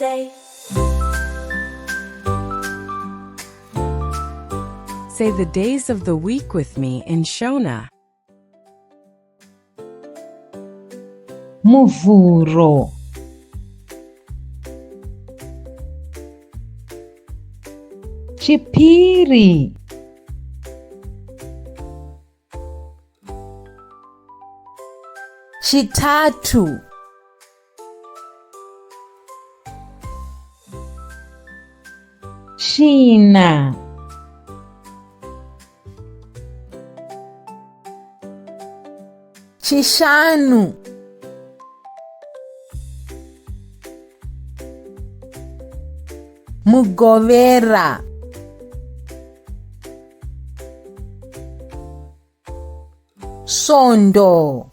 say. Say the days of the week with me in Shona. Muvhuro, Chipiri, Chitatu, Shina, Chishanu, Mugovera, Svondo.